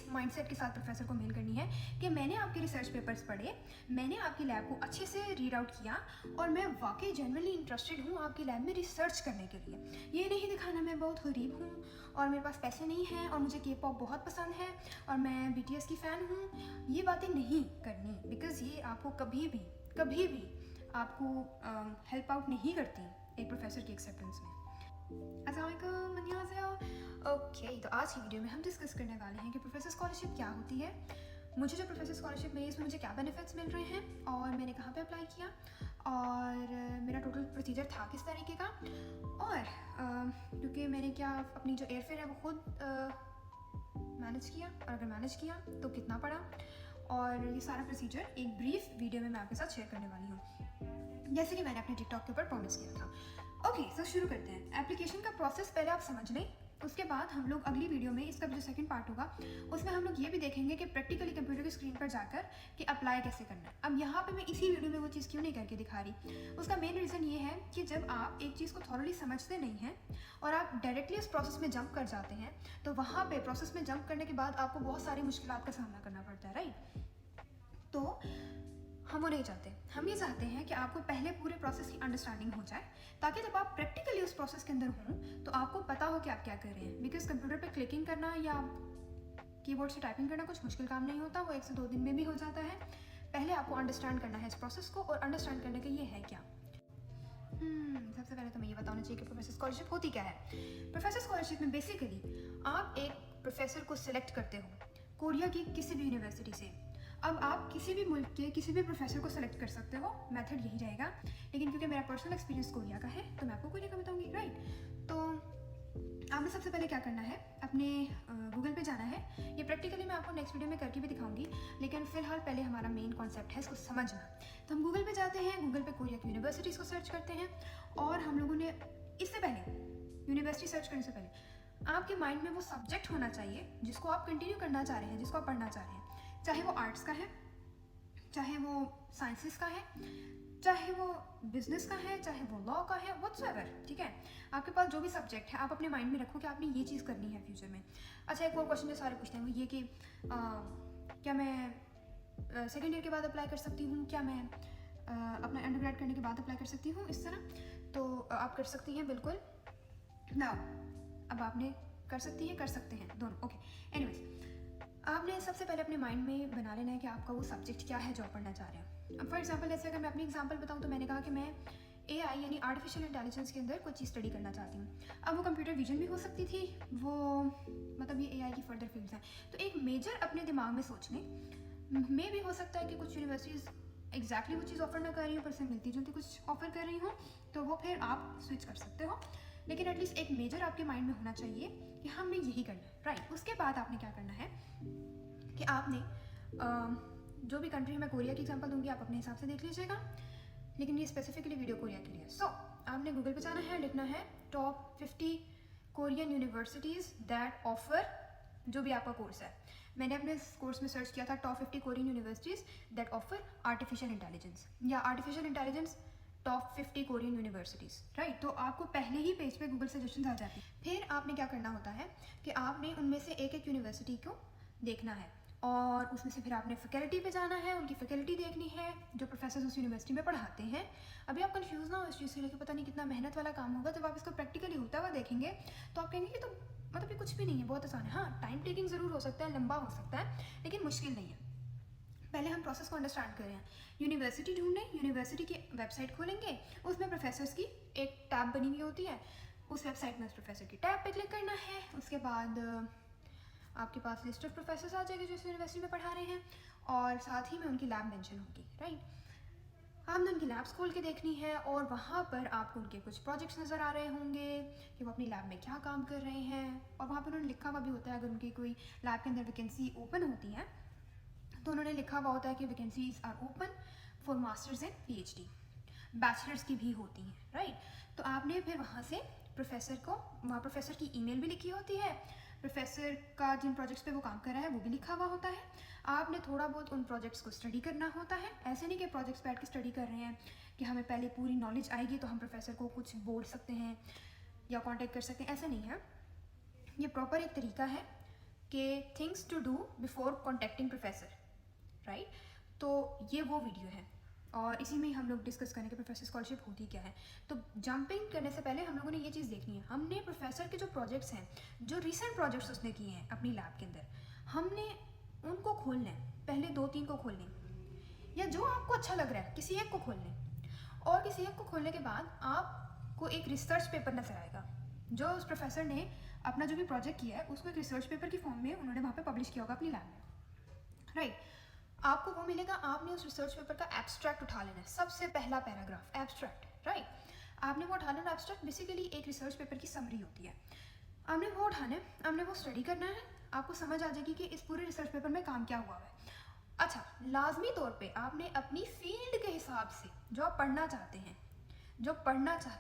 Mindset के साथ professor को मेल करनी है कि मैंने आपके रिसर्च पेपर्स पढ़े, मैंने आपकी लैब को अच्छे से रीड आउट किया और मैं वाकई जेन्युइनली इंटरेस्टेड हूँ आपकी लैब में रिसर्च करने के लिए। ये नहीं दिखाना मैं बहुत गरीब हूँ और मेरे पास पैसे नहीं हैं और मुझे K-pop बहुत पसंद है और मैं BTS की फ़ैन हूँ। ये बातें नहीं करनी, बिकॉज़ ये आपको कभी भी आपको हेल्प आउट नहीं करती एक प्रोफेसर की एक्सेप्टेंस में। ओके, तो आज की वीडियो में हम डिस्कस करने वाले हैं कि प्रोफेसर स्कॉलरशिप क्या होती है, मुझे जो प्रोफेसर स्कॉलरशिप मिली इसमें मुझे क्या बेनिफिट्स मिल रहे हैं और मैंने कहाँ पे अप्लाई किया और मेरा टोटल प्रोसीजर था किस तरीके का, और क्योंकि मैंने क्या अपनी जो एयरफेयर है वो खुद मैनेज किया और अगर मैनेज किया तो कितना पड़ा, और ये सारा प्रोसीजर एक ब्रीफ वीडियो में मैं आपके साथ शेयर करने वाली हूँ, जैसे कि मैंने अपने टिकटॉक के ऊपर प्रॉमिस किया था। ओके, तो शुरू करते हैं। एप्लीकेशन का प्रोसेस पहले आप समझ लें, उसके बाद हम लोग अगली वीडियो में इसका जो सेकंड पार्ट होगा उसमें हम लोग ये भी देखेंगे कि प्रैक्टिकली कंप्यूटर की स्क्रीन पर जाकर कि अप्लाई कैसे करना है। अब यहाँ पे मैं इसी वीडियो में वो चीज़ क्यों नहीं करके दिखा रही, उसका मेन रीज़न ये है कि जब आप एक चीज़ को थॉरली समझते नहीं हैं और आप डायरेक्टली उस प्रोसेस में जंप कर जाते हैं तो वहाँ पर प्रोसेस में जंप करने के बाद आपको बहुत सारी मुश्किलात का सामना करना पड़ता है, राइट। तो हम वो नहीं चाहते, हम ये चाहते हैं कि आपको पहले पूरे प्रोसेस की अंडरस्टैंडिंग हो जाए ताकि जब आप प्रैक्टिकली उस प्रोसेस के अंदर हों तो आपको पता हो कि आप क्या कर रहे हैं। बिकॉज कंप्यूटर पे क्लिकिंग करना या कीबोर्ड से टाइपिंग करना कुछ मुश्किल काम नहीं होता, वो 1 से 2 दिन में भी हो जाता है। पहले आपको अंडरस्टैंड करना है इस प्रोसेस को, और अंडरस्टैंड करने का ये है क्या। सबसे पहले तो मैं ये बताना चाहिए कि प्रोफेसर स्कॉलरशिप होती क्या है। प्रोफेसर स्कॉलरशिप में बेसिकली आप एक प्रोफेसर को सिलेक्ट करते हो कोरिया की किसी भी यूनिवर्सिटी से। अब आप किसी भी मुल्क के किसी भी प्रोफेसर को सेलेक्ट कर सकते हो, मेथड यही रहेगा, लेकिन क्योंकि मेरा पर्सनल एक्सपीरियंस कोरिया का है तो मैं आपको कोरिया का बताऊंगी, राइट। तो आपने सबसे पहले क्या करना है, अपने गूगल पे जाना है। ये प्रैक्टिकली मैं आपको नेक्स्ट वीडियो में करके भी दिखाऊंगी, लेकिन फिलहाल पहले हमारा मेन कॉन्सेप्ट है इसको समझना। तो हम गूगल पे जाते हैं, गूगल पे कोरिया की यूनिवर्सिटीज़ को सर्च करते हैं, और हम लोगों ने इससे पहले यूनिवर्सिटी सर्च करने से पहले आपके माइंड में वो सब्जेक्ट होना चाहिए जिसको आप कंटिन्यू करना चाह रहे हैं, जिसको आप पढ़ना चाह रहे हैं, चाहे वो आर्ट्स का है, चाहे वो साइंसेस का है, चाहे वो बिजनेस का है, चाहे वो लॉ का है, व्हाटसएवर, ठीक है। आपके पास जो भी सब्जेक्ट है आप अपने माइंड में रखो कि आपने ये चीज़ करनी है फ्यूचर में। अच्छा, एक और क्वेश्चन जो सारे पूछते हैं वो ये कि क्या मैं सेकेंड ईयर के बाद अप्लाई कर सकती हूँ, क्या मैं अपना अंडरग्रेड करने के बाद अप्लाई कर सकती हूँ, इस तरह। तो आप कर सकती हैं बिल्कुल ना, अब आपने कर सकती हैं, कर सकते हैं दोनों, ओके। एनीवेज, आपने सबसे पहले अपने माइंड में बना लेना है कि आपका वो सब्जेक्ट क्या है जो आप पढ़ना चाह रहे हैं। अब फॉर एग्जांपल जैसे अगर मैं अपनी एग्जांपल बताऊं तो मैंने कहा कि मैं AI यानी आर्टिफिशियल इंटेलिजेंस के अंदर कोई चीज़ स्टडी करना चाहती हूँ। अब वो कंप्यूटर विजन भी हो सकती थी, वो मतलब ये AI की फर्दर फील्ड्स हैं। तो एक मेजर अपने दिमाग में सोच लें। मे भी हो सकता है कि कुछ यूनिवर्सिटीज़ एग्जैक्टली वो चीज़ ऑफर ना कर रही हो, पर से मिलती जुलती कुछ ऑफर कर रही हो, तो वो फिर आप स्विच कर सकते हो, लेकिन एटलीस्ट एक मेजर आपके माइंड में होना चाहिए कि हमें यही करना है, राइट। उसके बाद आपने क्या करना है कि आपने जो भी कंट्री, मैं कोरिया की एग्जांपल दूंगी, आप अपने हिसाब से देख लीजिएगा, लेकिन ये स्पेसिफिकली वीडियो कोरिया के लिए है। सो आपने गूगल पे जाना है, लिखना है top 50 Korean universities that offer जो भी आपका कोर्स है। मैंने अपने कोर्स में सर्च किया था top 50 Korean universities that offer artificial intelligence, या artificial intelligence top 50 Korean universities, right. तो आपको पहले ही पेज पे गूगल सजेशन आ जाती है। फिर आपने क्या करना होता है कि आपने उनमें से एक एक यूनिवर्सिटी को देखना है, और उसमें से फिर आपने फैकल्टी पे जाना है, उनकी फैकल्टी देखनी है जो प्रोफेसर उस यूनिवर्सिटी में पढ़ाते हैं। अभी आप कंफ्यूज ना हो इस चीज़ से लेकर, पता नहीं कितना मेहनत वाला काम होगा। जब आप इसको प्रैक्टिकली होता हुआ देखेंगे तो आप कहेंगे कि तो मतलब ये कुछ भी नहीं है, बहुत आसान है। हाँ, टाइम टेकिंग ज़रूर हो सकता है, लंबा हो सकता है, लेकिन मुश्किल नहीं है। पहले हम प्रोसेस को अंडरस्टैंड कर रहे हैं। यूनिवर्सिटी ढूंढें, यूनिवर्सिटी की वेबसाइट खोलेंगे, उसमें प्रोफेसर्स की एक टैब बनी हुई होती है, उस वेबसाइट में उस प्रोफेसर की टैब पे क्लिक करना है। उसके बाद आपके पास लिस्ट ऑफ प्रोफेसर्स आ जाएगी जो इस यूनिवर्सिटी में पढ़ा रहे हैं, और साथ ही में उनकी लैब मेंशन होगी, राइट। आपने उनकी लैब्स खोल के देखनी है, और वहाँ पर आपको उनके कुछ प्रोजेक्ट्स नज़र आ रहे होंगे कि वो अपनी लैब में क्या काम कर रहे हैं, और वहाँ पर उन्होंने लिखा हुआ भी होता है अगर उनकी कोई लैब के अंदर वैकेंसी ओपन होती है तो उन्होंने लिखा हुआ होता है कि vacancies are open for masters and PhD, bachelors की भी होती हैं, राइट। तो आपने फिर वहाँ से प्रोफेसर को, वहाँ प्रोफेसर की ईमेल भी लिखी होती है, प्रोफेसर का जिन प्रोजेक्ट्स पे वो काम कर रहा है वो भी लिखा हुआ होता है। आपने थोड़ा बहुत उन प्रोजेक्ट्स को स्टडी करना होता है। ऐसे नहीं कि प्रोजेक्ट्स बैठ के स्टडी कर रहे हैं कि हमें पहले पूरी नॉलेज आएगी तो हम प्रोफेसर को कुछ बोल सकते हैं या कॉन्टेक्ट कर सकते हैं, ऐसा नहीं है। ये प्रॉपर एक तरीका है कि things to do before contacting professor, right. तो ये वो वीडियो है और इसी में हम लोग डिस्कस करेंगे प्रोफेसर स्कॉलरशिप होती क्या है। तो जंपिंग करने से पहले हम लोगों ने ये चीज़ देखनी है, हमने प्रोफेसर के जो प्रोजेक्ट्स हैं, जो रिसेंट प्रोजेक्ट्स उसने किए हैं अपनी लैब के अंदर, हमने उनको खोलना है। पहले 2-3 को खोल लें या जो आपको अच्छा लग रहा है किसी एक को खोल लें, और किसी एक को खोलने के बाद आपको एक रिसर्च पेपर नजर आएगा जो उस प्रोफेसर ने अपना जो भी प्रोजेक्ट किया है उसको एक रिसर्च पेपर की फॉर्म में उन्होंने वहाँ पे पब्लिश किया होगा अपनी लैब में, राइट। आपको वो मिलेगा, आपने उस रिसर्च पेपर का एब्स्ट्रैक्ट उठा लेना है, सबसे पहला पैराग्राफ एब्स्ट्रैक्ट, राइट। आपने वो उठा लेना। एब्स्ट्रैक्ट बेसिकली एक रिसर्च पेपर की समरी होती है। आपने वो उठाना है, आपने वो स्टडी करना है, आपको समझ आ जाएगी कि इस पूरे रिसर्च पेपर में काम क्या हुआ है। अच्छा, लाजमी तौर पे आपने अपनी फील्ड के हिसाब से जो आप पढ़ना चाहते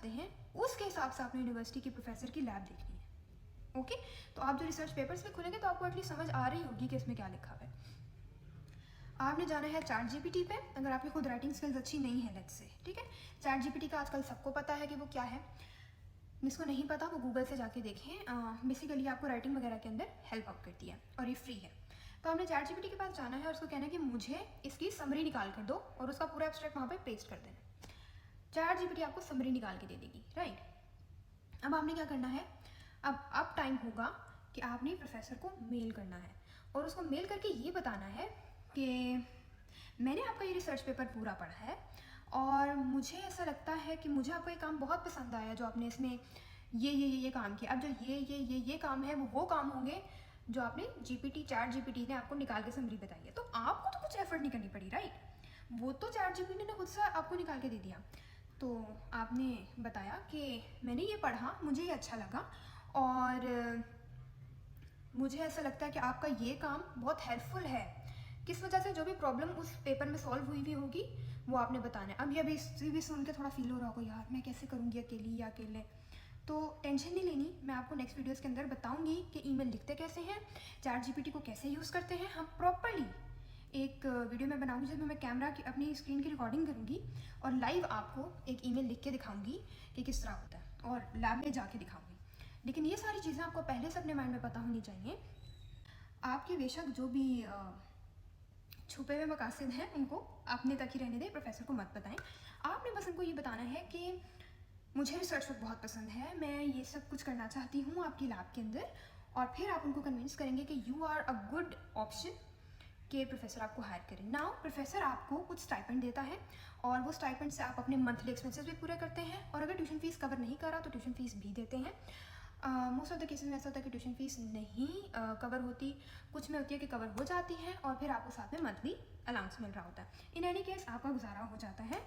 हैं उसके हिसाब से आपने यूनिवर्सिटी के प्रोफेसर की लैब देखनी है, ओके। तो आप जो रिसर्च पेपर्स में खुलेंगे तो आपको एटलीस्ट समझ आ रही होगी कि इसमें क्या लिखा हुआ है। आपने जाना है चैट जीपीटी पे, अगर आपकी खुद राइटिंग स्किल्स अच्छी नहीं है लेट्स से, ठीक है। चैट जीपीटी का आजकल सबको पता है कि वो क्या है, जिसको नहीं पता वो गूगल से जाके देखें। बेसिकली आपको राइटिंग वगैरह के अंदर हेल्प आउट करती है और ये फ्री है। तो आपने चैट जीपीटी के पास जाना है और उसको कहना है कि मुझे इसकी समरी निकाल कर दो और उसका पूरा एब्स्ट्रैक्ट वहाँ पे पेस्ट कर देना। चैट जीपीटी आपको समरी निकाल के दे देगी, राइट। अब आपने क्या करना है, अब टाइम होगा कि आपने प्रोफेसर को मेल करना है और उसको मेल करके ये बताना है कि मैंने आपका ये रिसर्च पेपर पूरा पढ़ा है और मुझे ऐसा लगता है कि मुझे आपका ये काम बहुत पसंद आया जो आपने इसमें ये काम किया। अब जो ये काम है वो काम होंगे जो आपने चैट जीपीटी ने आपको निकाल के समरी बताई है। तो आपको तो कुछ एफर्ट नहीं करनी पड़ी, राइट। वो तो चैट जीपीटी ने खुद से आपको निकाल के दे दिया। तो आपने बताया कि मैंने ये पढ़ा, मुझे ये अच्छा लगा और मुझे ऐसा लगता है कि आपका ये काम बहुत हेल्पफुल है। किस वजह से, जो भी प्रॉब्लम उस पेपर में सॉल्व हुई होगी वो आपने बताना है। अब ये भी सुन के थोड़ा फील हो रहा होगा यार मैं कैसे करूँगी अकेली या अकेले, तो टेंशन नहीं लेनी। मैं आपको नेक्स्ट वीडियोस के अंदर बताऊंगी कि ईमेल लिखते कैसे हैं, चैट जीपीटी को कैसे यूज़ करते हैं। हम प्रॉपरली एक वीडियो में बनाऊंगी जिसमें मैं कैमरा की अपनी स्क्रीन की रिकॉर्डिंग करूंगी और लाइव आपको एक ईमेल लिख के दिखाऊंगी कि किस तरह होता है और लैब में जाके दिखाऊंगी। लेकिन ये सारी चीज़ें आपको पहले से अपने माइंड में पता होनी चाहिए। आपके बेशक जो भी छुपे हुए मकासद हैं उनको अपने तक ही रहने दें, प्रोफेसर को मत बताएं। आपने बस उनको ये बताना है कि मुझे रिसर्च वर्क बहुत पसंद है, मैं ये सब कुछ करना चाहती हूँ आपकी लैब के अंदर, और फिर आप उनको कन्विंस करेंगे कि you are a good option कि प्रोफेसर आपको हायर करें। नाउ प्रोफेसर आपको कुछ स्टाइपेंड देता है और वो स्टाइपेंड से आप अपने मंथली एक्सपेंसेस भी पूरे करते हैं, और अगर ट्यूशन फीस कवर नहीं करा तो ट्यूशन फीस भी देते हैं। मोस्ट ऑफ द केसेस में ऐसा होता है कि ट्यूशन फीस नहीं कवर होती, कुछ में होती है कि कवर हो जाती है और फिर आपको साथ में मंथली अलाउंस मिल रहा होता है। इन एनी केस आपका गुजारा हो जाता है।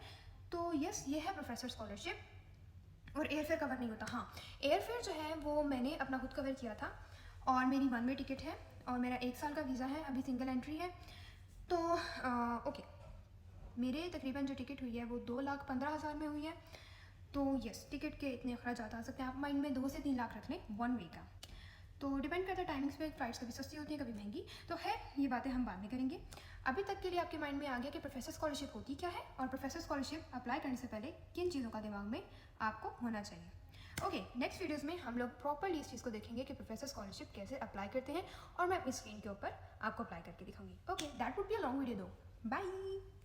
तो यस, ये है प्रोफेसर स्कॉलरशिप। और एयर फेयर कवर नहीं होता। हाँ, एयर फेयर जो है वो मैंने अपना खुद कवर किया था और मेरी 1 वे टिकट है और मेरा 1 साल का वीज़ा है, अभी सिंगल एंट्री है। तो ओके, मेरे तकरीबन जो टिकट हुई है वो 2,15,000 में हुई है। तो यस, टिकट के इतने अखराज आ सकते हैं, आप माइंड में 2 से 3 लाख रख लें 1 वे का। तो डिपेंड करता है टाइमिंग्स पे, फ्लाइट्स कभी सस्ती होती है कभी महंगी। तो है, ये बातें हम बाद में करेंगे। अभी तक के लिए आपके माइंड में आ गया कि प्रोफेसर स्कॉलरशिप होती क्या है और प्रोफेसर स्कॉलरशिप अप्लाई करने से पहले किन चीज़ों का दिमाग में आपको होना चाहिए। ओके, नेक्स्ट वीडियोस में हम लोग प्रॉपरली इस चीज़ को देखेंगे कि प्रोफेसर स्कॉलरशिप कैसे अप्लाई करते हैं और मैं अपनी स्क्रीन के ऊपर आपको अप्लाई करके दिखाऊंगी। Okay, that would be a long video दो। बाय।